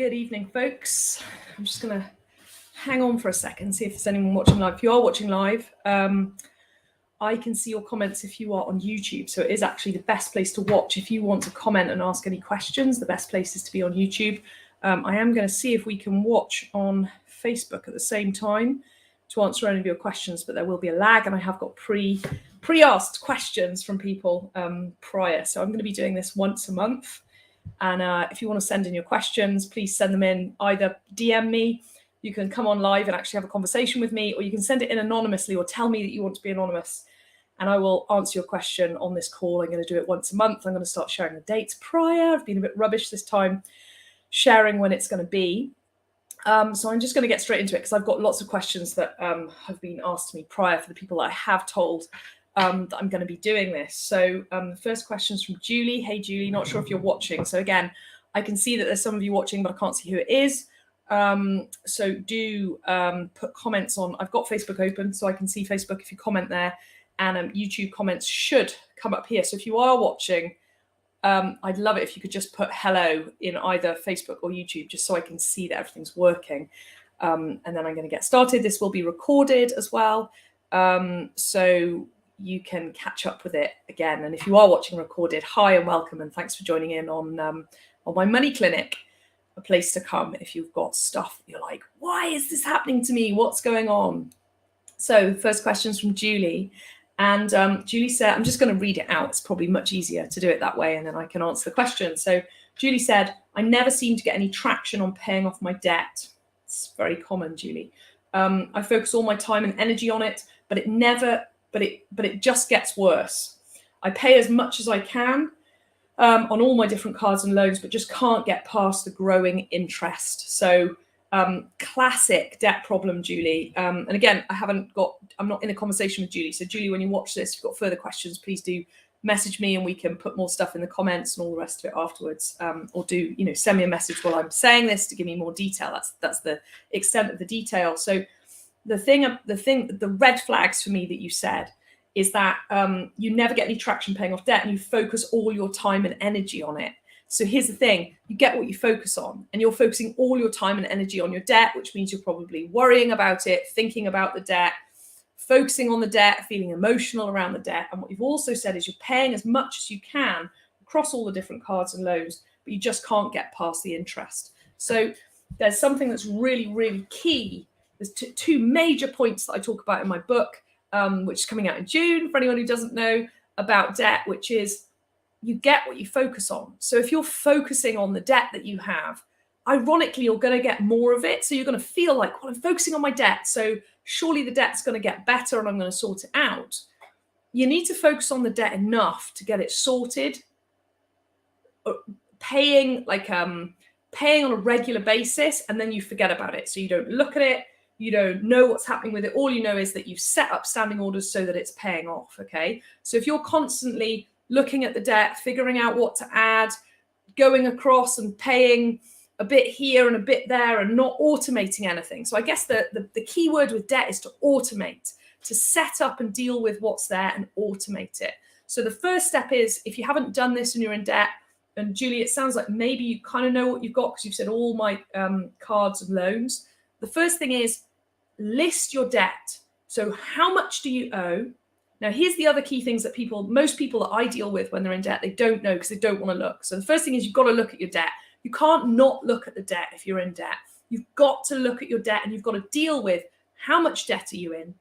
Good evening, folks. I'm just going to hang on for a second, see if there's anyone watching live. If you are watching live, I can see your comments if you are on YouTube. So it is actually the best place to watch. If you want to comment and ask any questions, the best place is to be on YouTube. I am going to see if we can watch on Facebook at the same time to answer any of your questions, but there will be a lag, and I have got pre-asked questions from people prior. So I'm going to be doing this once a month. And if you want to send in your questions, please send them in. Either DM me, you can come on live and actually have a conversation with me, or you can send it in anonymously or tell me that you want to be anonymous, and I will answer your question on this call. I'm going to do it once a month. I'm going to start sharing the dates prior. I've been a bit rubbish this time sharing when it's going to be. So I'm just going to get straight into it because I've got lots of questions that have been asked to me prior for the people that I have told that I'm going to be doing this. So the first question is from Julie. Hey, Julie, not sure if you're watching. So again, I can see that there's some of you watching, but I can't see who it is. So do put comments on. I've got Facebook open, so I can see Facebook if you comment there. And YouTube comments should come up here. So if you are watching, I'd love it if you could just put hello in either Facebook or YouTube, just so I can see that everything's working. And then I'm going to get started. This will be recorded as well. So you can catch up with it again. And if you are watching recorded, hi and welcome, and thanks for joining in on my money clinic, a place to come if you've got stuff you're like, why is this happening to me? What's going on? So first question's from Julie. And Julie said, I'm just going to read it out. It's probably much easier to do it that way, and then I can answer the question. So Julie said, I never seem to get any traction on paying off my debt. It's very common, Julie. I focus all my time and energy on it, but it just gets worse. I pay as much as I can on all my different cards and loans, but just can't get past the growing interest. So classic debt problem, Julie. And again, I'm not in a conversation with Julie. So Julie, when you watch this, if you've got further questions, please do message me and we can put more stuff in the comments and all the rest of it afterwards. Or do, send me a message while I'm saying this to give me more detail. That's the extent of the detail. So the red flags for me that you said is that you never get any traction paying off debt and you focus all your time and energy on it. So here's the thing, you get what you focus on, and you're focusing all your time and energy on your debt, which means you're probably worrying about it, thinking about the debt, focusing on the debt, feeling emotional around the debt. And what you've also said is you're paying as much as you can across all the different cards and loans, but you just can't get past the interest. So there's something that's really, really key. There's two major points that I talk about in my book, which is coming out in June, for anyone who doesn't know about debt, which is you get what you focus on. So if you're focusing on the debt that you have, ironically, you're going to get more of it. So you're going to feel like, well, I'm focusing on my debt, so surely the debt's going to get better and I'm going to sort it out. You need to focus on the debt enough to get it sorted, paying on a regular basis, and then you forget about it. So you don't look at it. You don't know what's happening with it. All you know is that you've set up standing orders so that it's paying off, okay? So if you're constantly looking at the debt, figuring out what to add, going across and paying a bit here and a bit there and not automating anything. So I guess the key word with debt is to automate, to set up and deal with what's there and automate it. So the first step is, if you haven't done this and you're in debt, and Julie, it sounds like maybe you kind of know what you've got because you've said all my cards and loans. The first thing is list your debt. So how much do you owe? Now, here's the other key things that most people that I deal with when they're in debt, they don't know because they don't want to look. So the first thing is you've got to look at your debt. You can't not look at the debt if you're in debt. You've got to look at your debt and you've got to deal with how much debt are you in?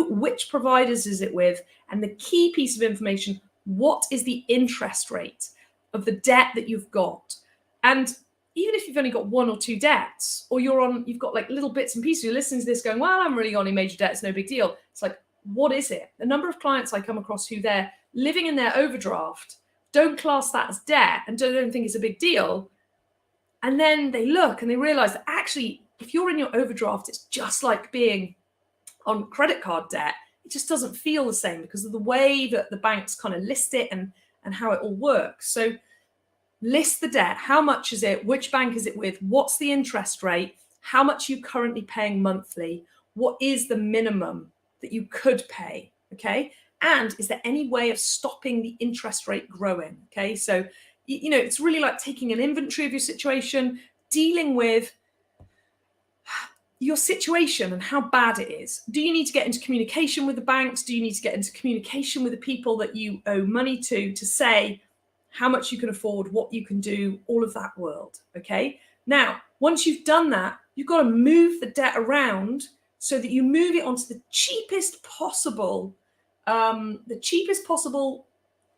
Which providers is it with? And the key piece of information, what is the interest rate of the debt that you've got? And even if you've only got one or two debts, or you've got like little bits and pieces, you're listening to this going, well, I'm really on any major debt, it's no big deal. It's like, what is it? The number of clients I come across who they're living in their overdraft, don't class that as debt and don't think it's a big deal. And then they look and they realize that actually, if you're in your overdraft, it's just like being on credit card debt. It just doesn't feel the same because of the way that the banks kind of list it and how it all works. So list the debt. How much is it? Which bank is it with? What's the interest rate? How much are you currently paying monthly? What is the minimum that you could pay? Okay. And is there any way of stopping the interest rate growing? Okay. So, it's really like taking an inventory of your situation, dealing with your situation and how bad it is. Do you need to get into communication with the banks? Do you need to get into communication with the people that you owe money to say how much you can afford, what you can do, all of that world, okay? Now, once you've done that, you've got to move the debt around so that you move it onto the cheapest possible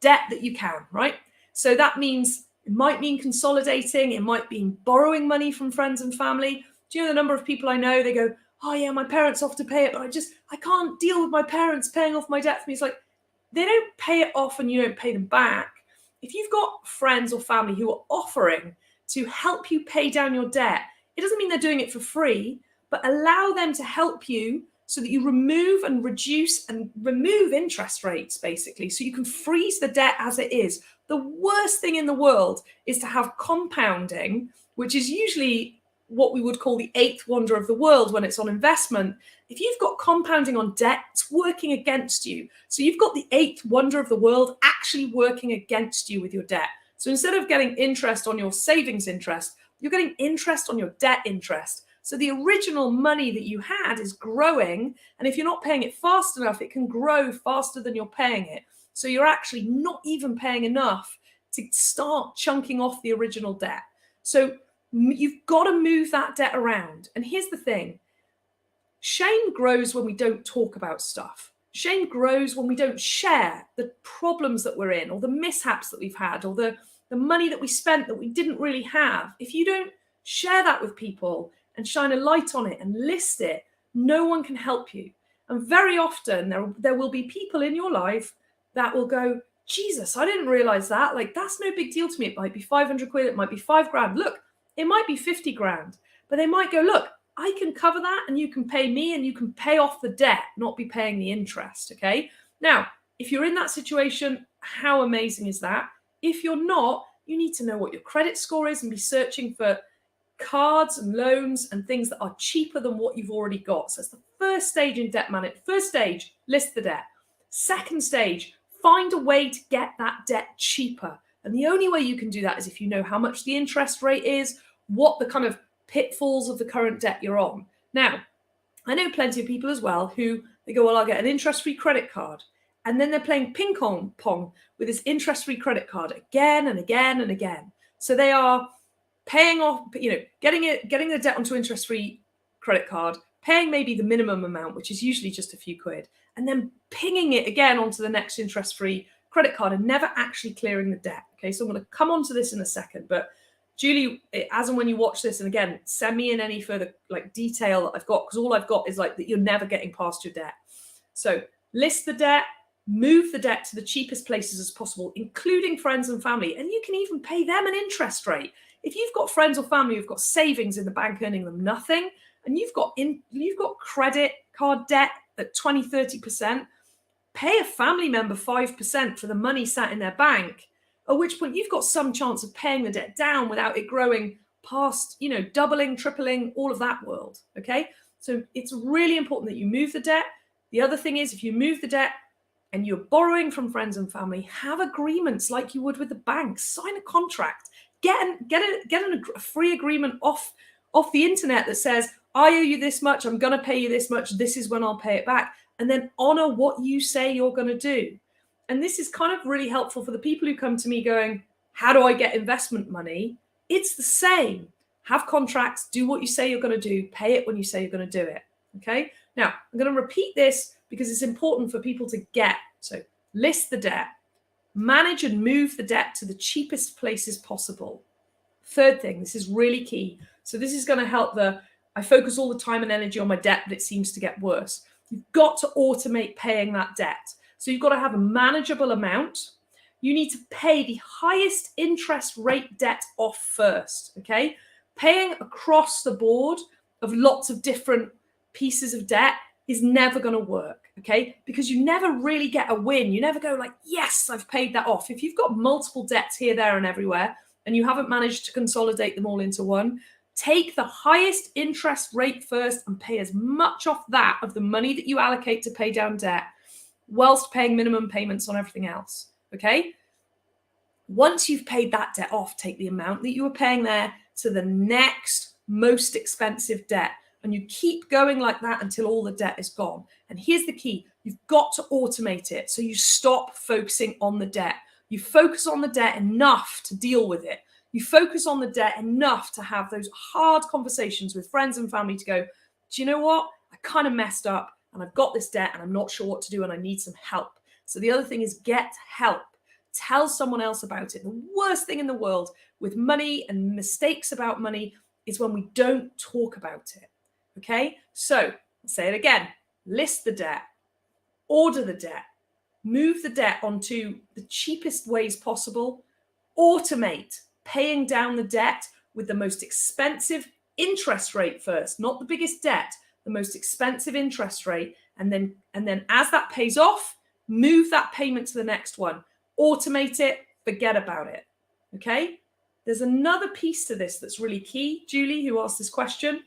debt that you can, right? So that means, it might mean consolidating, it might mean borrowing money from friends and family. Do you know the number of people I know, they go, oh yeah, my parents offer to pay it, but I can't deal with my parents paying off my debt for me. It's like, they don't pay it off and you don't pay them back. If you've got friends or family who are offering to help you pay down your debt, it doesn't mean they're doing it for free, but allow them to help you so that you remove interest rates, basically, so you can freeze the debt as it is. The worst thing in the world is to have compounding, which is usually what we would call the eighth wonder of the world when it's on investment. If you've got compounding on debt, it's working against you. So you've got the eighth wonder of the world actually working against you with your debt. So instead of getting interest on your savings interest, you're getting interest on your debt interest. So the original money that you had is growing. And if you're not paying it fast enough, it can grow faster than you're paying it. So you're actually not even paying enough to start chunking off the original debt. So you've got to move that debt around. And here's the thing. Shame grows when we don't talk about stuff. Shame grows when we don't share the problems that we're in, or the mishaps that we've had, or the money that we spent that we didn't really have. If you don't share that with people and shine a light on it and list it, no one can help you. And very often there will be people in your life that will go, Jesus, I didn't realize that. Like, that's no big deal to me. It might be 500 quid. It might be 5 grand. Look, it might be 50 grand, but they might go, look, I can cover that and you can pay me and you can pay off the debt, not be paying the interest, okay? Now, if you're in that situation, how amazing is that? If you're not, you need to know what your credit score is and be searching for cards and loans and things that are cheaper than what you've already got. So it's the first stage in debt management. First stage, list the debt. Second stage, find a way to get that debt cheaper. And the only way you can do that is if you know how much the interest rate is, what the kind of pitfalls of the current debt you're on. Now, I know plenty of people as well who they go, well, I'll get an interest-free credit card. And then they're playing ping pong with this interest-free credit card again and again and again. So they are paying off, getting the debt onto interest-free credit card, paying maybe the minimum amount, which is usually just a few quid, and then pinging it again onto the next interest-free credit card and never actually clearing the debt. Okay, so I'm going to come on to this in a second, but Julie, as and when you watch this, and again, send me in any further detail that I've got, because all I've got is that you're never getting past your debt. So list the debt, move the debt to the cheapest places as possible, including friends and family, and you can even pay them an interest rate. If you've got friends or family who've got savings in the bank earning them nothing, and you've got credit card debt at 20-30%, pay a family member 5% for the money sat in their bank, at which point you've got some chance of paying the debt down without it growing past, doubling, tripling, all of that world, okay? So it's really important that you move the debt. The other thing is, if you move the debt and you're borrowing from friends and family, have agreements like you would with the bank. Sign a contract. Get a free agreement off the internet that says, I owe you this much, I'm going to pay you this much, this is when I'll pay it back. And then honor what you say you're going to do. And this is kind of really helpful for the people who come to me going, how do I get investment money? It's the same. Have contracts, do what you say you're going to do, pay it when you say you're going to do it. Okay. Now, I'm going to repeat this because it's important for people to get. So list the debt, manage and move the debt to the cheapest places possible. Third thing, this is really key. So this is going to help I focus all the time and energy on my debt, but it seems to get worse. You've got to automate paying that debt. So you've got to have a manageable amount. You need to pay the highest interest rate debt off first, okay? Paying across the board of lots of different pieces of debt is never going to work, okay? Because you never really get a win. You never go like, yes, I've paid that off. If you've got multiple debts here, there, and everywhere, and you haven't managed to consolidate them all into one, take the highest interest rate first and pay as much off that of the money that you allocate to pay down debt, whilst paying minimum payments on everything else, okay? Once you've paid that debt off, take the amount that you were paying there, to the next most expensive debt. And you keep going like that until all the debt is gone. And here's the key. You've got to automate it. So you stop focusing on the debt. You focus on the debt enough to deal with it. You focus on the debt enough to have those hard conversations with friends and family to go, do you know what? I kind of messed up and I've got this debt and I'm not sure what to do and I need some help. So the other thing is get help. Tell someone else about it. The worst thing in the world with money and mistakes about money is when we don't talk about it. Okay, so I'll say it again. List the debt, order the debt, move the debt onto the cheapest ways possible, automate paying down the debt with the most expensive interest rate first, not the biggest debt, the most expensive interest rate. And then as that pays off, move that payment to the next one, automate it, forget about it. Okay, there's another piece to this that's really key, Julie, who asked this question,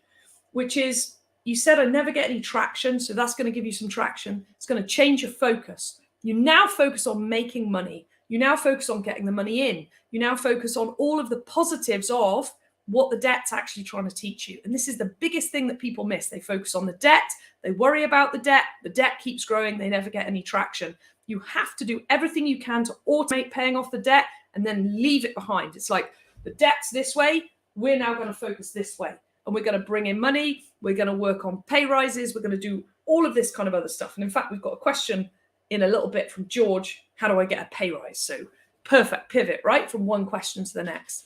which is, you said I never get any traction, so that's going to give you some traction. It's going to change your focus. You now focus on making money. You now focus on getting the money in. You now focus on all of the positives of what the debt's actually trying to teach you. And this is the biggest thing that people miss. They focus on the debt. They worry about the debt keeps growing. They never get any traction. You have to do everything you can to automate paying off the debt and then leave it behind. It's like the debt's this way. We're now going to focus this way. And we're going to bring in money. We're going to work on pay rises. We're going to do all of this kind of other stuff. And in fact, we've got a question in a little bit from George. How do I get a pay rise? So perfect pivot, right? From one question to the next.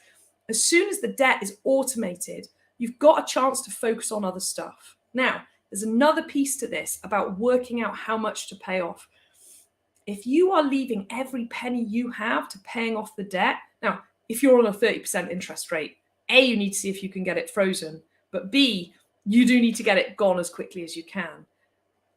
As soon as the debt is automated, you've got a chance to focus on other stuff. Now, there's another piece to this about working out how much to pay off. If you are leaving every penny you have to paying off the debt, now, if you're on a 30% interest rate, A, you need to see if you can get it frozen. But B, you do need to get it gone as quickly as you can.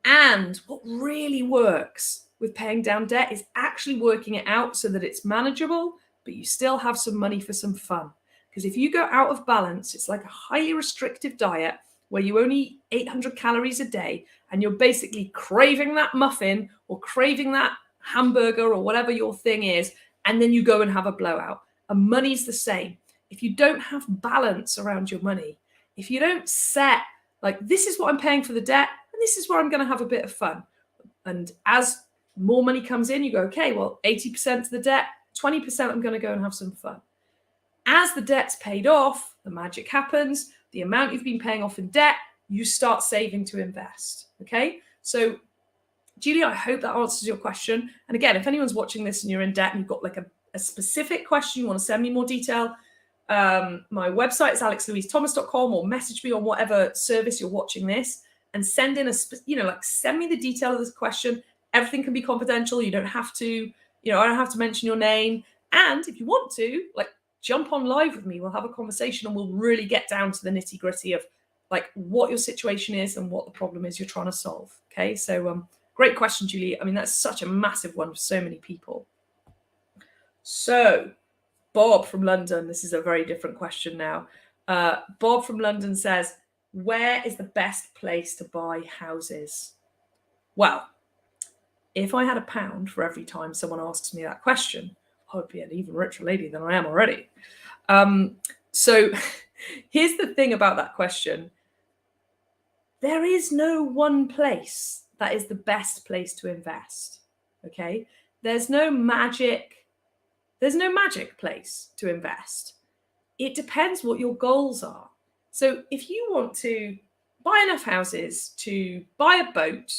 And what really works with paying down debt is actually working it out so that it's manageable, but you still have some money for some fun. Because if you go out of balance, it's like a highly restrictive diet where you only eat 800 calories a day and you're basically craving that muffin or craving that hamburger or whatever your thing is, and then you go and have a blowout. And money's the same. If you don't have balance around your money, if you don't set, like, this is what I'm paying for the debt, and this is where I'm going to have a bit of fun. And as more money comes in, you go, okay, well, 80% of the debt, 20% I'm going to go and have some fun. As the debt's paid off, the magic happens. The amount you've been paying off in debt, you start saving to invest. Okay? So, Julie, I hope that answers your question. And again, if anyone's watching this and you're in debt and you've got like a specific question, you want to send me more detail, my website is alexlouisethomas.com, or message me on whatever service you're watching this and send in send me the detail of this question. Everything can be confidential. You don't have to, I don't have to mention your name. And if you want to, jump on live with me. We'll have a conversation and we'll really get down to the nitty gritty of what your situation is and what the problem is you're trying to solve. Okay. So, great question, Julie. I mean, that's such a massive one for so many people. So, Bob from London, this is a very different question now. Bob from London says, where is the best place to buy houses? Well, if I had £1 for every time someone asks me that question, I would be an even richer lady than I am already. So here's the thing about that question. There is no one place that is the best place to invest. Okay? There's no magic place to invest. It depends what your goals are. So if you want to buy enough houses to buy a boat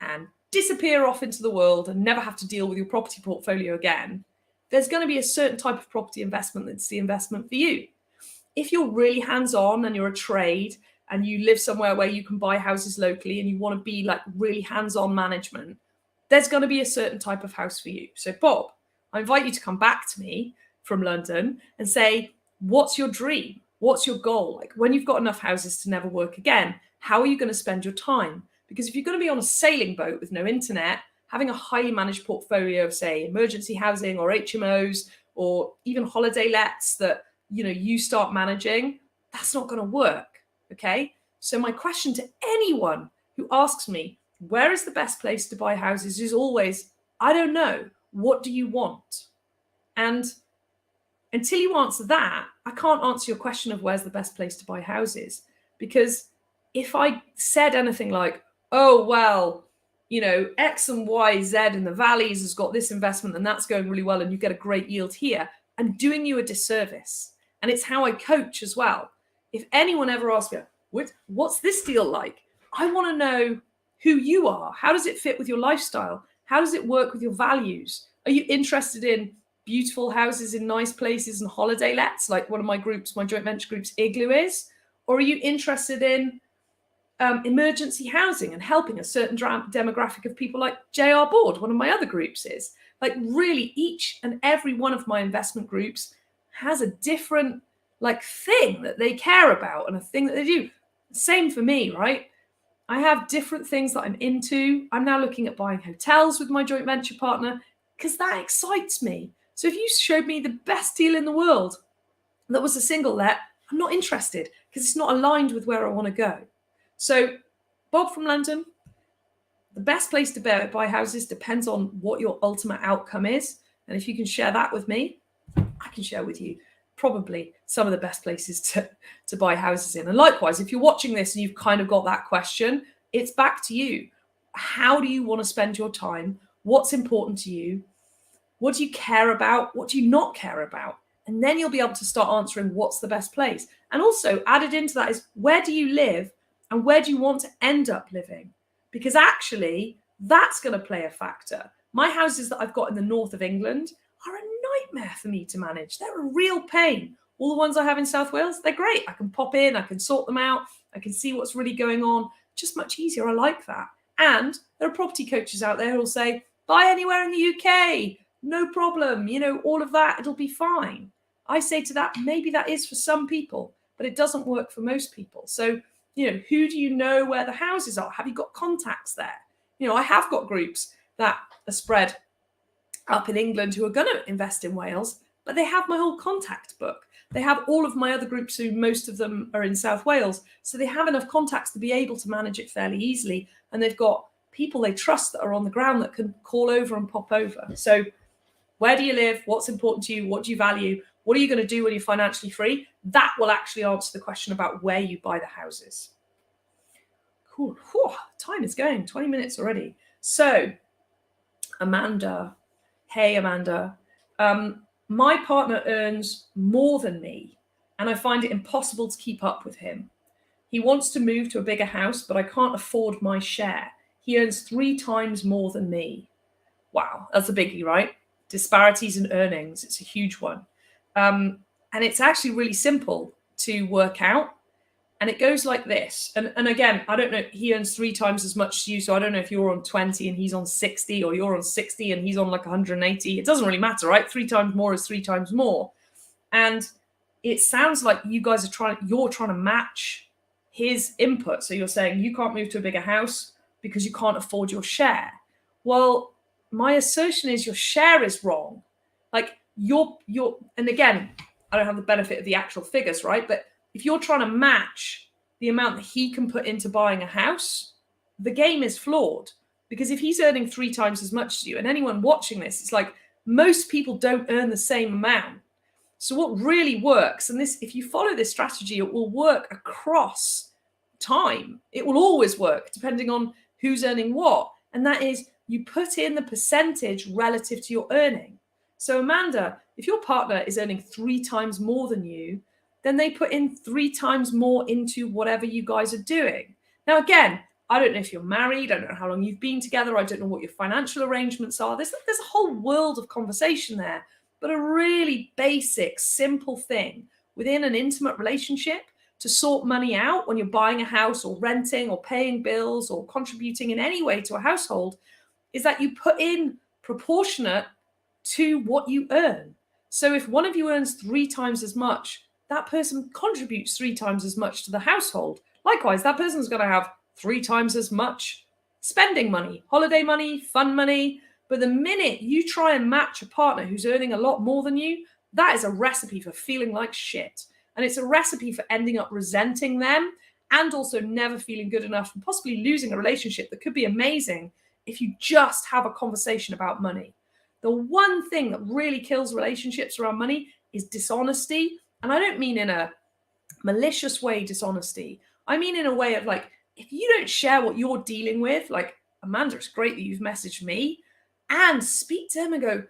and disappear off into the world and never have to deal with your property portfolio again, there's going to be a certain type of property investment that's the investment for you. If you're really hands-on and you're a trade and you live somewhere where you can buy houses locally and you want to be really hands-on management, there's going to be a certain type of house for you. So Bob, I invite you to come back to me from London and say, what's your dream? What's your goal? When you've got enough houses to never work again, how are you going to spend your time? Because if you're going to be on a sailing boat with no internet, having a highly managed portfolio of, say, emergency housing or HMOs or even holiday lets that, you start managing, that's not going to work. Okay. So my question to anyone who asks me, where is the best place to buy houses, is always, I don't know. What do you want? And until you answer that, I can't answer your question of where's the best place to buy houses, because if I said anything like, oh, well, X and Y, Z in the valleys has got this investment and that's going really well and you get a great yield here, I'm doing you a disservice. And it's how I coach as well. If anyone ever asks me, what's this deal like? I want to know who you are. How does it fit with your lifestyle? How does it work with your values? Are you interested in beautiful houses in nice places and holiday lets, like one of my groups, my joint venture groups, Igloo is? Or are you interested in emergency housing and helping a certain demographic of people, like JR Board, one of my other groups is? Like, really, each and every one of my investment groups has a different thing that they care about and a thing that they do. Same for me, right? I have different things that I'm into. I'm now looking at buying hotels with my joint venture partner because that excites me. So if you showed me the best deal in the world that was a single let, I'm not interested because it's not aligned with where I want to go. So Bob from London, the best place to buy houses depends on what your ultimate outcome is. And if you can share that with me, I can share with you probably some of the best places to buy houses in. And likewise, if you're watching this and you've kind of got that question, it's back to you. How do you want to spend your time? What's important to you? What do you care about? What do you not care about? And then you'll be able to start answering what's the best place. And also added into that is, where do you live and where do you want to end up living? Because actually, that's going to play a factor. My houses that I've got in the north of England are a nightmare for me to manage. They're a real pain. All the ones I have in South Wales, they're great. I can pop in, I can sort them out, I can see what's really going on. Just much easier. I like that. And there are property coaches out there who will say, buy anywhere in the UK, no problem. All of that, it'll be fine. I say to that, maybe that is for some people, but it doesn't work for most people. So, who do you know where the houses are? Have you got contacts there? I have got groups that are spread up in England who are going to invest in Wales, but they have my whole contact book. They have all of my other groups who most of them are in South Wales. So they have enough contacts to be able to manage it fairly easily. And they've got people they trust that are on the ground that can call over and pop over. So where do you live? What's important to you? What do you value? What are you going to do when you're financially free? That will actually answer the question about where you buy the houses. Cool. Whew, time is going, 20 minutes already. So Amanda, hey, Amanda, my partner earns more than me, and I find it impossible to keep up with him. He wants to move to a bigger house, but I can't afford my share. He earns 3 times more than me. Wow, that's a biggie, right? Disparities in earnings. It's a huge one. And it's actually really simple to work out. And it goes like this. And again, I don't know, he earns 3 times as much as you. So I don't know if you're on 20 and he's on 60, or you're on 60 and he's on 180. It doesn't really matter, right? 3 times more is 3 times more. And it sounds like you guys you're trying to match his input. So you're saying you can't move to a bigger house because you can't afford your share. Well, my assertion is your share is wrong. And again, I don't have the benefit of the actual figures, right? But if you're trying to match the amount that he can put into buying a house, the game is flawed. Because if he's earning 3 times as much as you, and anyone watching this, it's like most people don't earn the same amount. So what really works, and this, if you follow this strategy, it will work across time. It will always work depending on who's earning what. And that is, you put in the percentage relative to your earning. So Amanda, if your partner is earning 3 times more than you, then they put in 3 times more into whatever you guys are doing. Now, again, I don't know if you're married. I don't know how long you've been together. I don't know what your financial arrangements are. There's a whole world of conversation there. But a really basic, simple thing within an intimate relationship to sort money out when you're buying a house or renting or paying bills or contributing in any way to a household is that you put in proportionate to what you earn. So if one of you earns 3 times as much, that person contributes 3 times as much to the household. Likewise, that person's going to have 3 times as much spending money, holiday money, fun money. But the minute you try and match a partner who's earning a lot more than you, that is a recipe for feeling like shit. And it's a recipe for ending up resenting them and also never feeling good enough and possibly losing a relationship that could be amazing if you just have a conversation about money. The one thing that really kills relationships around money is dishonesty And I don't mean in a malicious way, dishonesty. I mean in a way of like, if you don't share what you're dealing with, like, Amanda, it's great that you've messaged me, and speak to them and go,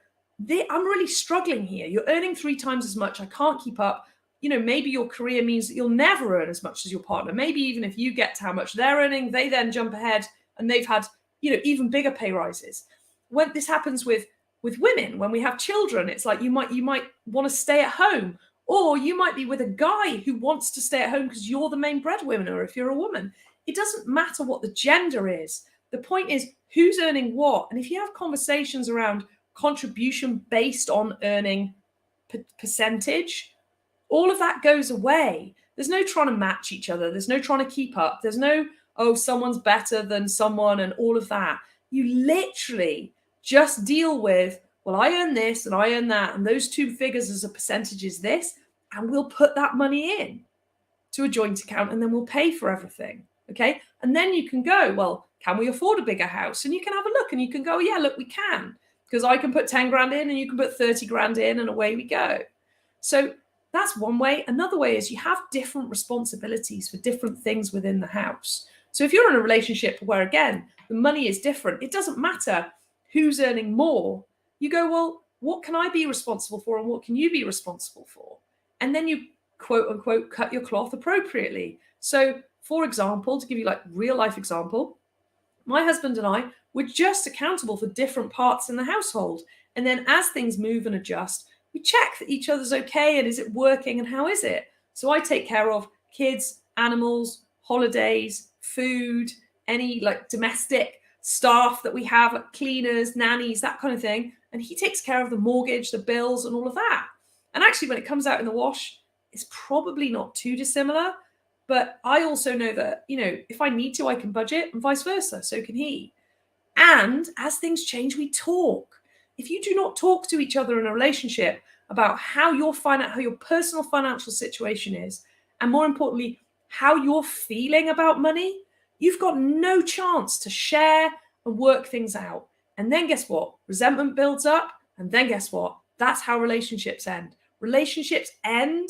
I'm really struggling here. You're earning 3 times as much. I can't keep up. Maybe your career means that you'll never earn as much as your partner. Maybe even if you get to how much they're earning, they then jump ahead and they've had, even bigger pay rises. When this happens with women, when we have children, it's like you might want to stay at home, or you might be with a guy who wants to stay at home because you're the main breadwinner if you're a woman. It doesn't matter what the gender is. The point is who's earning what. And if you have conversations around contribution based on earning percentage, all of that goes away. There's no trying to match each other. There's no trying to keep up. There's no, someone's better than someone and all of that. You literally just deal with, well, I earn this and I earn that, and those 2 figures as a percentage is this, and we'll put that money in to a joint account and then we'll pay for everything. Okay. And then you can go, well, can we afford a bigger house? And you can have a look and you can go, yeah, look, we can, because I can put 10 grand in and you can put 30 grand in, and away we go. So that's one way. Another way is you have different responsibilities for different things within the house. So if you're in a relationship where, again, the money is different, it doesn't matter who's earning more. You go, well, what can I be responsible for and what can you be responsible for? And then you, quote unquote, cut your cloth appropriately. So, for example, to give you like real life example, my husband and I were just accountable for different parts in the household. And then as things move and adjust, we check that each other's okay and is it working and how is it? So I take care of kids, animals, holidays, food, any like domestic staff that we have, like cleaners, nannies, that kind of thing. And he takes care of the mortgage, the bills, and all of that. And actually, when it comes out in the wash, it's probably not too dissimilar. But I also know that, if I need to, I can budget, and vice versa. So can he. And as things change, we talk. If you do not talk to each other in a relationship about how your personal financial situation is, and more importantly, how you're feeling about money, you've got no chance to share and work things out. And then guess what? Resentment builds up. And then guess what? That's how relationships end. Relationships end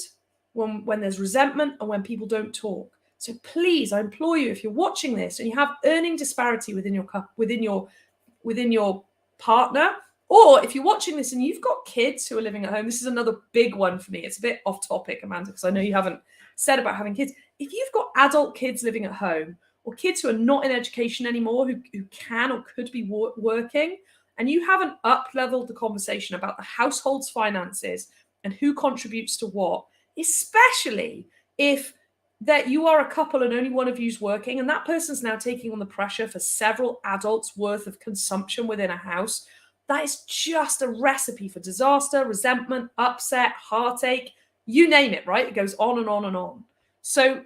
when there's resentment and when people don't talk. So please, I implore you, if you're watching this and you have earning disparity within your partner, or if you're watching this and you've got kids who are living at home, this is another big one for me. It's a bit off topic, Amanda, because I know you haven't said about having kids. If you've got adult kids living at home, or kids who are not in education anymore, who can or could be working, and you haven't up-leveled the conversation about the household's finances and who contributes to what, especially if that you are a couple and only one of you's working, and that person's now taking on the pressure for several adults worth of consumption within a house, that is just a recipe for disaster, resentment, upset, heartache, you name it, right? It goes on and on and on. So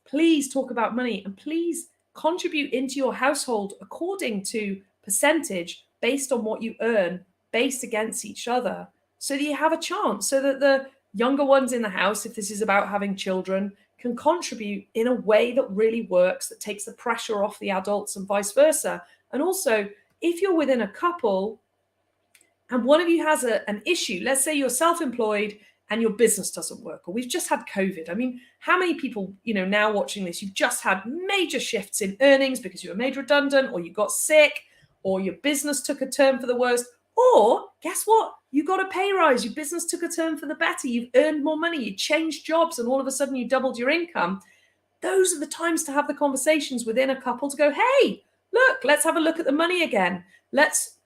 please talk about money, and please contribute into your household according to percentage based on what you earn, based against each other, so that you have a chance, so that the younger ones in the house, if this is about having children, can contribute in a way that really works, that takes the pressure off the adults and vice versa. And also, if you're within a couple and one of you has an issue, let's say you're self-employed and your business doesn't work, or we've just had COVID. I mean, how many people, now watching this, you've just had major shifts in earnings because you were made redundant, or you got sick, or your business took a turn for the worst, or guess what? You got a pay rise, your business took a turn for the better, you've earned more money, you changed jobs, and all of a sudden you doubled your income. Those are the times to have the conversations within a couple to go, hey, look, let's have a look at the money again. Let's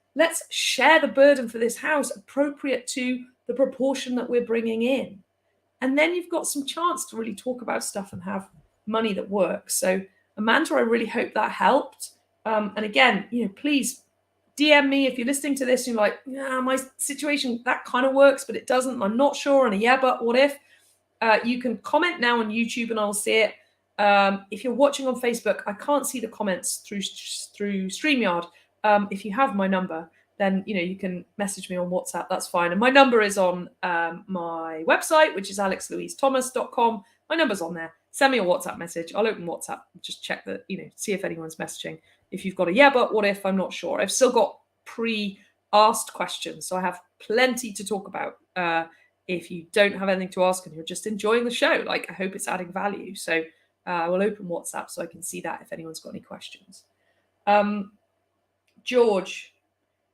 share the burden for this house appropriate to the proportion that we're bringing in. And then you've got some chance to really talk about stuff and have money that works. So Amanda, I really hope that helped. And again, please DM me if you're listening to this and you're like, yeah, my situation, that kind of works, but it doesn't. I'm not sure. And a yeah, but what if? You can comment now on YouTube and I'll see it. If you're watching on Facebook, I can't see the comments through StreamYard. If you have my number, then you can message me on WhatsApp. That's fine. And my number is on my website, which is alexlouisethomas.com. My number's on there. Send me a WhatsApp message. I'll open WhatsApp, just check that, see if anyone's messaging. If you've got a yeah, but what if, I'm not sure. I've still got pre-asked questions, so I have plenty to talk about If you don't have anything to ask and you're just enjoying the show, like I hope it's adding value. So I will open WhatsApp so I can see that if anyone's got any questions. George,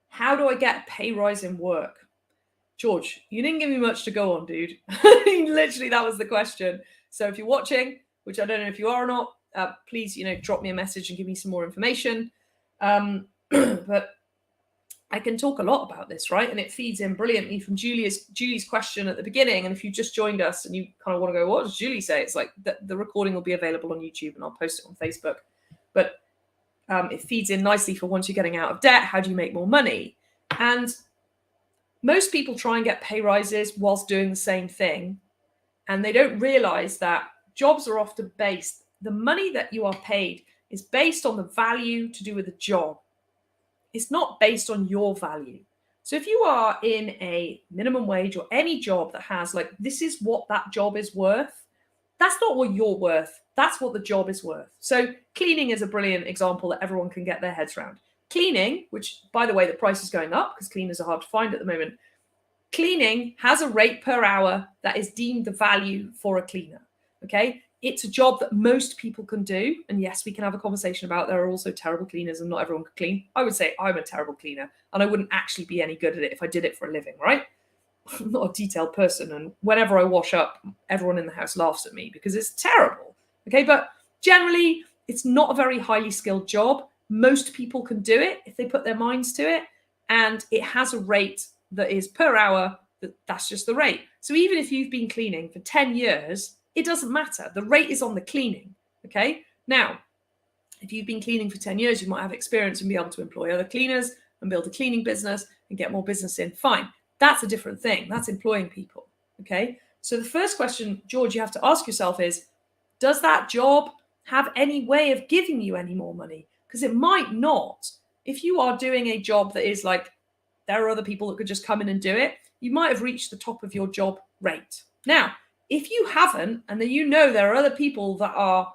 how do I get a pay rise in work? George, you didn't give me much to go on, dude. Literally, that was the question. So if you're watching, which I don't know if you are or not, please, drop me a message and give me some more information. But I can talk a lot about this, right? And it feeds in brilliantly from Julie's question at the beginning. And if you just joined us and you kind of want to go, what does Julie say? It's like the recording will be available on YouTube and I'll post it on Facebook. But it feeds in nicely for once you're getting out of debt, how do you make more money? And most people try and get pay rises whilst doing the same thing. And they don't realize that jobs are often based, the money that you are paid is based on the value to do with the job. It's not based on your value. So if you are in a minimum wage or any job that has like, this is what that job is worth, that's not what you're worth. That's what the job is worth. So cleaning is a brilliant example that everyone can get their heads around. Cleaning, which by the way, the price is going up because cleaners are hard to find at the moment. Cleaning has a rate per hour that is deemed the value for a cleaner. Okay. It's a job that most people can do. And yes, we can have a conversation about there are also terrible cleaners and not everyone can clean. I would say I'm a terrible cleaner and I wouldn't actually be any good at it if I did it for a living, right? I'm not a detailed person. And whenever I wash up, everyone in the house laughs at me because it's terrible. Okay. But generally, it's not a very highly skilled job. Most people can do it if they put their minds to it. And it has a rate that is per hour. That's just the rate. So even if you've been cleaning for 10 years, it doesn't matter. The rate is on the cleaning. Okay. Now, if you've been cleaning for 10 years, you might have experience and be able to employ other cleaners and build a cleaning business and get more business in. Fine. That's a different thing. That's employing people. Okay. So the first question, George, you have to ask yourself is, does that job have any way of giving you any more money? Because it might not. If you are doing a job that is like, there are other people that could just come in and do it, you might have reached the top of your job rate. Now, if you haven't, and then there are other people that are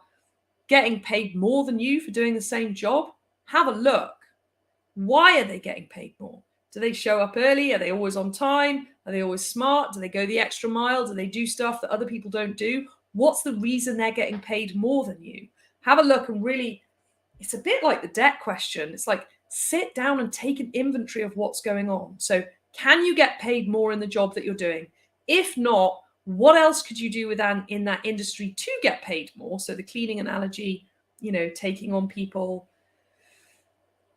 getting paid more than you for doing the same job, have a look. Why are they getting paid more? Do they show up early? Are they always on time? Are they always smart? Do they go the extra mile? Do they do stuff that other people don't do? What's the reason they're getting paid more than you? Have a look and really, it's a bit like the debt question. It's like, sit down and take an inventory of what's going on. So can you get paid more in the job that you're doing? If not, what else could you do in that industry to get paid more? So the cleaning analogy, taking on people,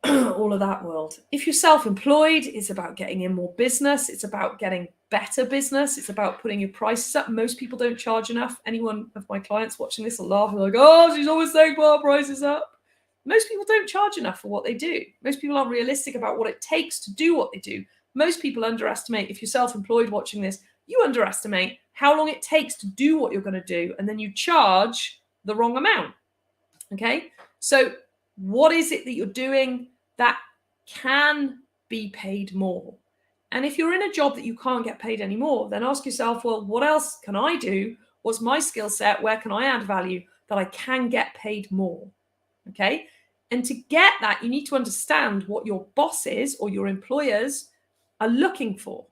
all of that world. If you're self-employed, it's about getting in more business. It's about getting better business. It's about putting your prices up. Most people don't charge enough. Anyone of my clients watching this will laugh. They're like, oh, she's always saying put our prices up. Most people don't charge enough for what they do. Most people aren't realistic about what it takes to do what they do. Most people underestimate, if you're self-employed watching this, you underestimate how long it takes to do what you're going to do, and then you charge the wrong amount. Okay? So what is it that you're doing that can be paid more? And if you're in a job that you can't get paid anymore, then ask yourself, well, what else can I do? What's my skill set? Where can I add value that I can get paid more? Okay? And to get that, you need to understand what your bosses or your employers are looking for.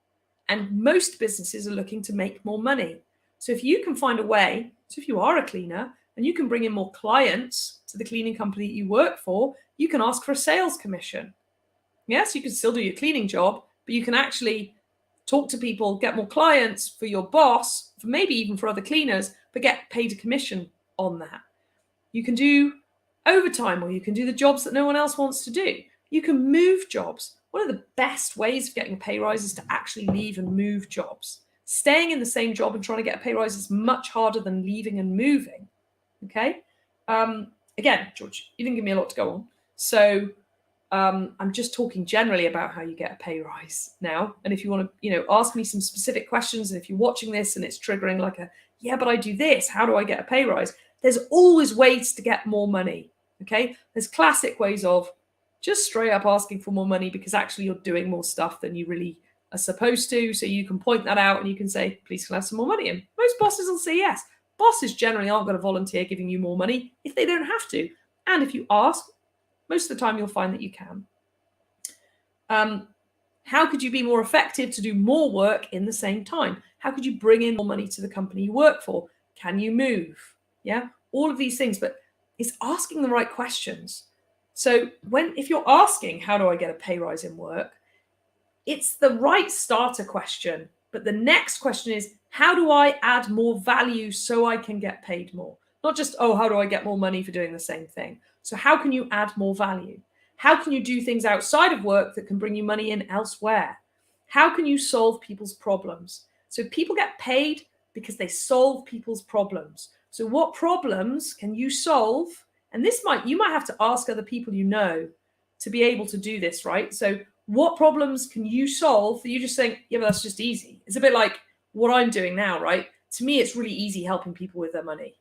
And most businesses are looking to make more money. So if you can find a way, so if you are a cleaner and you can bring in more clients to the cleaning company that you work for, you can ask for a sales commission. Yes, you can still do your cleaning job, but you can actually talk to people, get more clients for your boss, for maybe even for other cleaners, but get paid a commission on that. You can do overtime, or you can do the jobs that no one else wants to do. You can move jobs. One of the best ways of getting a pay rise is to actually leave and move jobs. Staying in the same job and trying to get a pay rise is much harder than leaving and moving. Okay. Again, George, you didn't give me a lot to go on. So I'm just talking generally about how you get a pay rise now. And if you want to, ask me some specific questions, and if you're watching this and it's triggering like yeah, but I do this, how do I get a pay rise? There's always ways to get more money. Okay. There's classic ways of just straight up asking for more money because actually you're doing more stuff than you really are supposed to. So you can point that out and you can say, please can I have some more money? And most bosses will say yes. Bosses generally aren't going to volunteer giving you more money if they don't have to. And if you ask, most of the time you'll find that you can. How could you be more effective to do more work in the same time? How could you bring in more money to the company you work for? Can you move? Yeah, all of these things, but it's asking the right questions. So if you're asking, how do I get a pay rise in work? It's the right starter question. But the next question is, how do I add more value so I can get paid more? Not just, oh, how do I get more money for doing the same thing? So how can you add more value? How can you do things outside of work that can bring you money in elsewhere? How can you solve people's problems? So people get paid because they solve people's problems. So what problems can you solve? And you might have to ask other people you know to be able to do this, right? So what problems can you solve that you just think, yeah, but that's just easy? It's a bit like what I'm doing now, right? To me, it's really easy helping people with their money.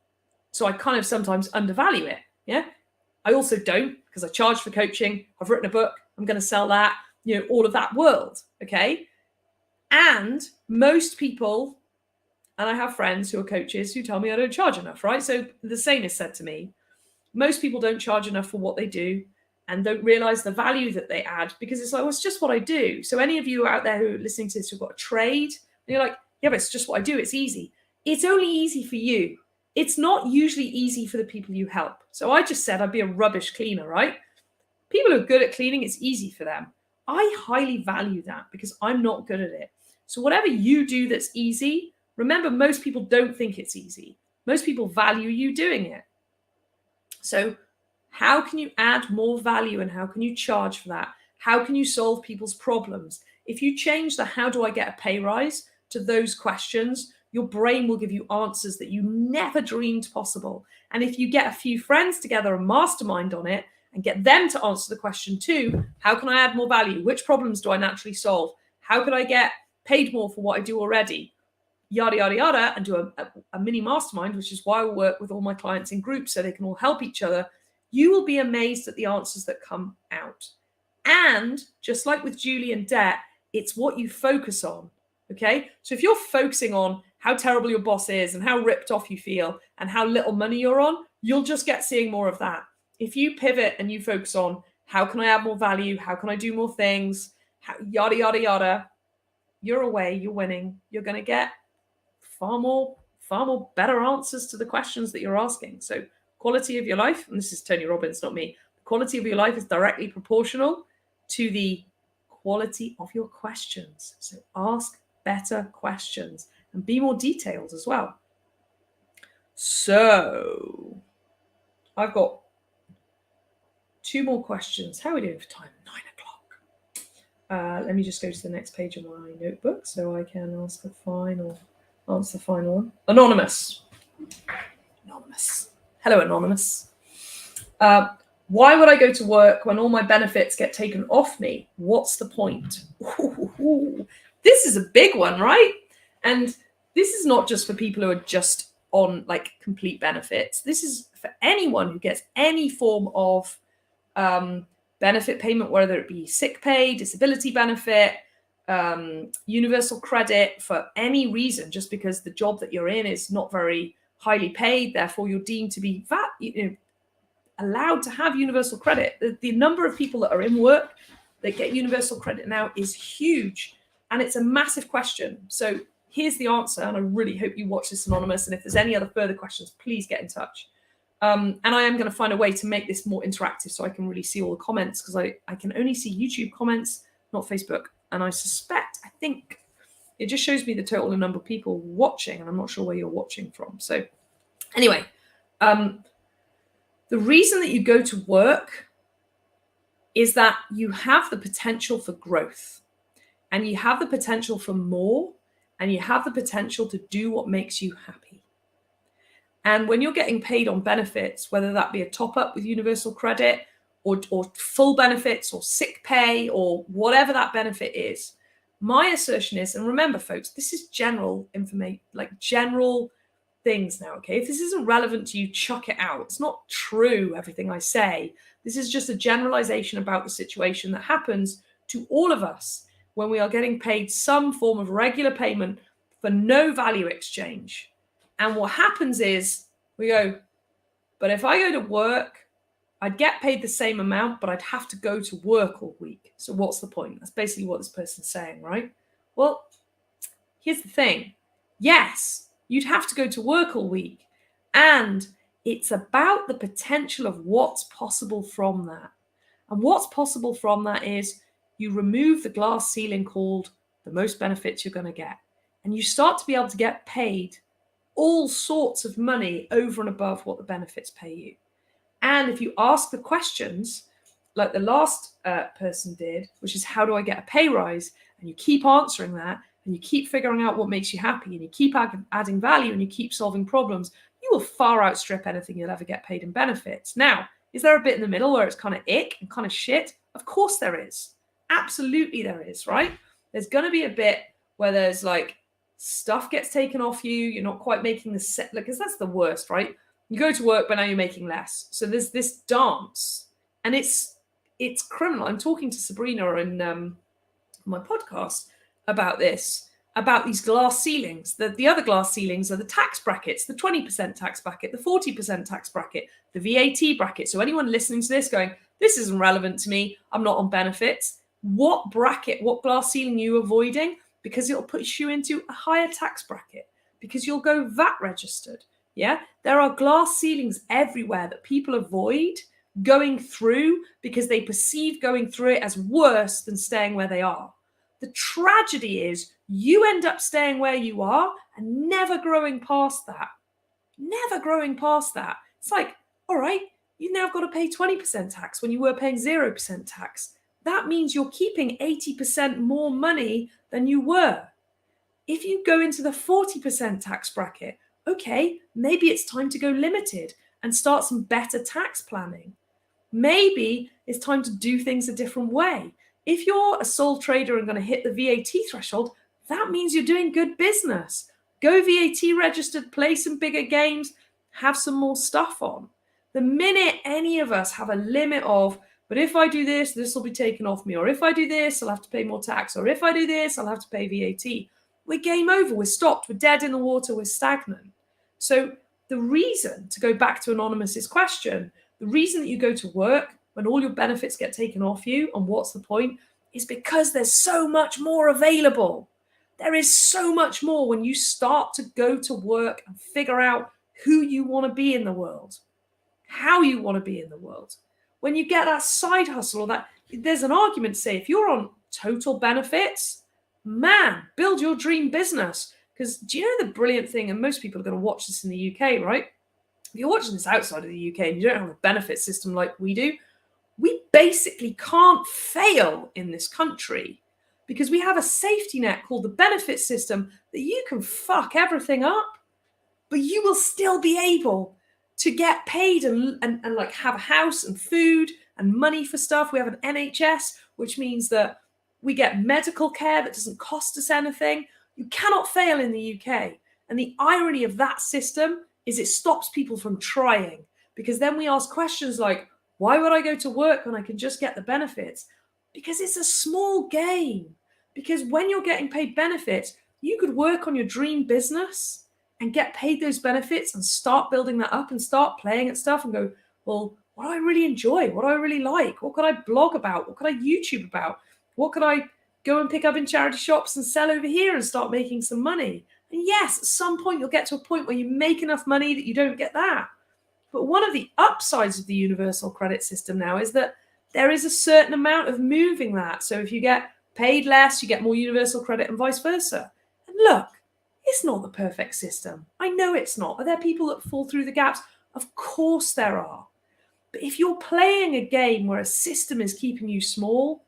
So I kind of sometimes undervalue it. Yeah. I also don't, because I charge for coaching. I've written a book. I'm going to sell that, all of that world. Okay. And most people, and I have friends who are coaches who tell me I don't charge enough, right? So the same is said to me. Most people don't charge enough for what they do and don't realize the value that they add, because it's like, well, it's just what I do. So any of you out there who are listening to this who've got a trade, and you're like, yeah, but it's just what I do. It's easy. It's only easy for you. It's not usually easy for the people you help. So I just said I'd be a rubbish cleaner, right? People who are good at cleaning, it's easy for them. I highly value that because I'm not good at it. So whatever you do that's easy, remember, most people don't think it's easy. Most people value you doing it. So how can you add more value and how can you charge for that? How can you solve people's problems? If you change the how do I get a pay rise to those questions, your brain will give you answers that you never dreamed possible. And if you get a few friends together and mastermind on it and get them to answer the question too, how can I add more value? Which problems do I naturally solve? How could I get paid more for what I do already? Yada, yada, yada, and do a mini mastermind, which is why I work with all my clients in groups so they can all help each other. You will be amazed at the answers that come out. And just like with Julie and debt, it's what you focus on. Okay. So if you're focusing on how terrible your boss is and how ripped off you feel and how little money you're on, you'll just get seeing more of that. If you pivot and you focus on how can I add more value? How can I do more things? Yada, yada, yada. You're away. You're winning. You're going to get far more better answers to the questions that you're asking. So quality of your life, and this is Tony Robbins, not me, the quality of your life is directly proportional to the quality of your questions. So ask better questions and be more detailed as well. So I've got 2 more questions. How are we doing for time? 9 o'clock. Let me just go to the next page of my notebook so I can answer the final one. Anonymous. Hello, Anonymous. Why would I go to work when all my benefits get taken off me? What's the point? Ooh, this is a big one, right? And this is not just for people who are just on like complete benefits. This is for anyone who gets any form of benefit payment, whether it be sick pay, disability benefit, universal credit, for any reason, just because the job that you're in is not very highly paid, therefore you're deemed to be allowed to have universal credit. The number of people that are in work that get universal credit now is huge, and it's a massive question. So here's the answer, and I really hope you watch this, Anonymous, and if there's any other further questions, please get in touch. And I am going to find a way to make this more interactive so I can really see all the comments, because I can only see YouTube comments, not Facebook. And I think it just shows me the total number of people watching, and I'm not sure where you're watching from. So anyway, the reason that you go to work is that you have the potential for growth, and you have the potential for more, and you have the potential to do what makes you happy. And when you're getting paid on benefits, whether that be a top up with universal credit or full benefits or sick pay or whatever that benefit is, my assertion is, and remember folks, this is general information, like general things now, okay? If this isn't relevant to you, chuck it out. It's not true, everything I say. This is just a generalization about the situation that happens to all of us when we are getting paid some form of regular payment for no value exchange. And what happens is we go, but if I go to work I'd get paid the same amount, but I'd have to go to work all week. So what's the point? That's basically what this person's saying, right? Well, here's the thing. Yes, you'd have to go to work all week. And it's about the potential of what's possible from that. And what's possible from that is you remove the glass ceiling called the most benefits you're going to get. And you start to be able to get paid all sorts of money over and above what the benefits pay you. And if you ask the questions, like the last person did, which is how do I get a pay rise? And you keep answering that, and you keep figuring out what makes you happy, and you keep adding value, and you keep solving problems, you will far outstrip anything you'll ever get paid in benefits. Now, is there a bit in the middle where it's kind of ick and kind of shit? Of course there is. Absolutely there is, right? There's going to be a bit where there's like stuff gets taken off you. You're not quite making the set, because that's the worst, right? You go to work, but now you're making less. So there's this dance, and it's criminal. I'm talking to Sabrina in my podcast about this, about these glass ceilings. The other glass ceilings are the tax brackets, the 20% tax bracket, the 40% tax bracket, the VAT bracket. So anyone listening to this going, this isn't relevant to me, I'm not on benefits. What bracket, what glass ceiling are you avoiding? Because it'll push you into a higher tax bracket, because you'll go VAT registered. Yeah, there are glass ceilings everywhere that people avoid going through because they perceive going through it as worse than staying where they are. The tragedy is you end up staying where you are and never growing past that. Never growing past that. It's like, all right, you've now got to pay 20% tax when you were paying 0% tax. That means you're keeping 80% more money than you were. If you go into the 40% tax bracket, okay, maybe it's time to go limited and start some better tax planning. Maybe it's time to do things a different way. If you're a sole trader and going to hit the VAT threshold, that means you're doing good business. Go VAT registered, play some bigger games, have some more stuff on. The minute any of us have a limit of, but if I do this, this will be taken off me, or if I do this, I'll have to pay more tax, or if I do this, I'll have to pay VAT, we're game over, we're stopped, we're dead in the water, we're stagnant. So the reason, to go back to Anonymous's question, the reason that you go to work when all your benefits get taken off you, and what's the point, is because there's so much more available. There is so much more when you start to go to work and figure out who you want to be in the world, how you want to be in the world. When you get that side hustle, or that, there's an argument to say, if you're on total benefits, man, build your dream business. Because do you know the brilliant thing, and most people are going to watch this in the UK, right? If you're watching this outside of the UK and you don't have a benefit system like we do, we basically can't fail in this country because we have a safety net called the benefit system that you can fuck everything up, but you will still be able to get paid and like have a house and food and money for stuff. We have an NHS, which means that we get medical care that doesn't cost us anything. You cannot fail in the UK. And the irony of that system is it stops people from trying, because then we ask questions like, why would I go to work when I can just get the benefits? Because it's a small game. Because when you're getting paid benefits, you could work on your dream business and get paid those benefits and start building that up and start playing at stuff and go, well, what do I really enjoy? What do I really like? What could I blog about? What could I YouTube about? What could I go and pick up in charity shops and sell over here and start making some money? And yes, at some point you'll get to a point where you make enough money that you don't get that. But one of the upsides of the universal credit system now is that there is a certain amount of moving that. So if you get paid less, you get more universal credit and vice versa. And look, it's not the perfect system. I know it's not. Are there people that fall through the gaps? Of course there are. But if you're playing a game where a system is keeping you small,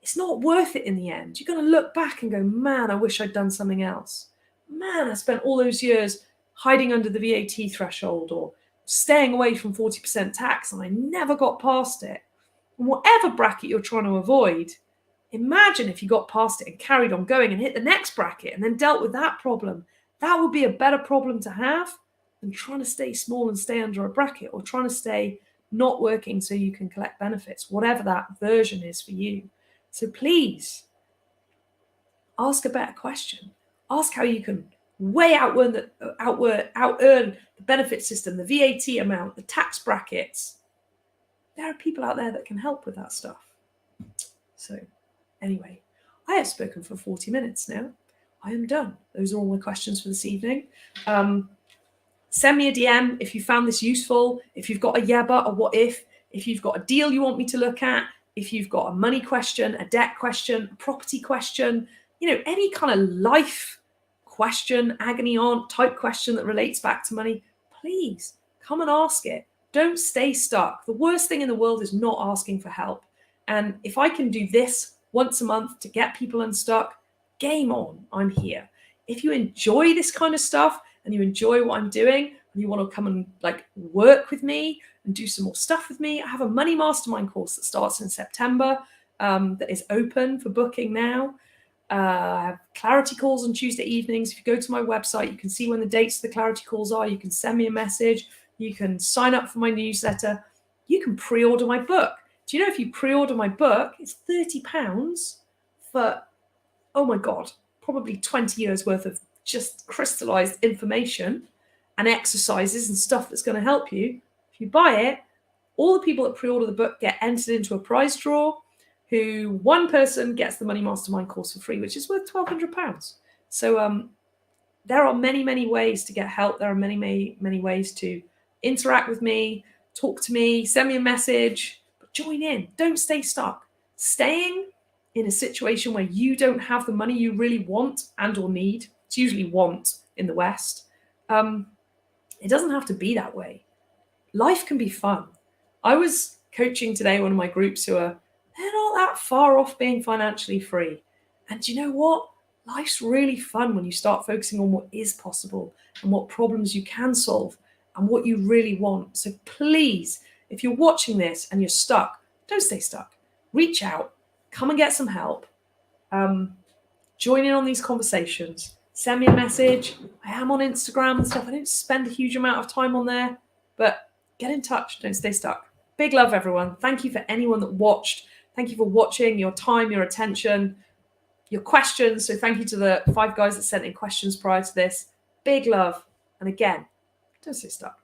it's not worth it in the end. You're going to look back and go, man, I wish I'd done something else. Man, I spent all those years hiding under the VAT threshold or staying away from 40% tax and I never got past it. And whatever bracket you're trying to avoid, imagine if you got past it and carried on going and hit the next bracket and then dealt with that problem. That would be a better problem to have than trying to stay small and stay under a bracket, or trying to stay not working so you can collect benefits, whatever that version is for you. So please ask a better question. Ask how you can way out-earn the benefit system, the VAT amount, the tax brackets. there are people out there that can help with that stuff. So anyway, I have spoken for 40 minutes now. I am done. Those are all my questions for this evening. Send me a DM if you found this useful, if you've got a yeah but, a what if you've got a deal you want me to look at, if you've got a money question, a debt question, a property question, any kind of life question, agony aunt type question that relates back to money, please come and ask it. Don't stay stuck. The worst thing in the world is not asking for help. And if I can do this once a month to get people unstuck, game on, I'm here. If you enjoy this kind of stuff and you enjoy what I'm doing and you want to come and work with me and do some more stuff with me, I have a money mastermind course that starts in September that is open for booking now. I have clarity calls on Tuesday evenings. If you go to my website, you can see when the dates of the clarity calls are. You can send me a message. You can sign up for my newsletter. You can pre-order my book. Do you know if you pre-order my book, it's £30 for, oh my God, probably 20 years worth of just crystallized information and exercises and stuff that's going to help you. If you buy it, all the people that pre-order the book get entered into a prize draw, who one person gets the Money Mastermind course for free, which is worth £1,200. So there are many, many ways to get help. There are many, many, many ways to interact with me, talk to me, send me a message, but join in. Don't stay stuck. Staying in a situation where you don't have the money you really want and or need, it's usually want in the West, it doesn't have to be that way. Life can be fun. I was coaching today one of my groups who are, they're not that far off being financially free. And do you know what? Life's really fun when you start focusing on what is possible and what problems you can solve and what you really want. So please, if you're watching this and you're stuck, don't stay stuck. Reach out, come and get some help. Join in on these conversations. Send me a message. I am on Instagram and stuff. I don't spend a huge amount of time on there, but get in touch. Don't stay stuck. Big love, everyone. Thank you for anyone that watched. Thank you for watching, your time, your attention, your questions. So thank you to the 5 guys that sent in questions prior to this. Big love. And again, don't stay stuck.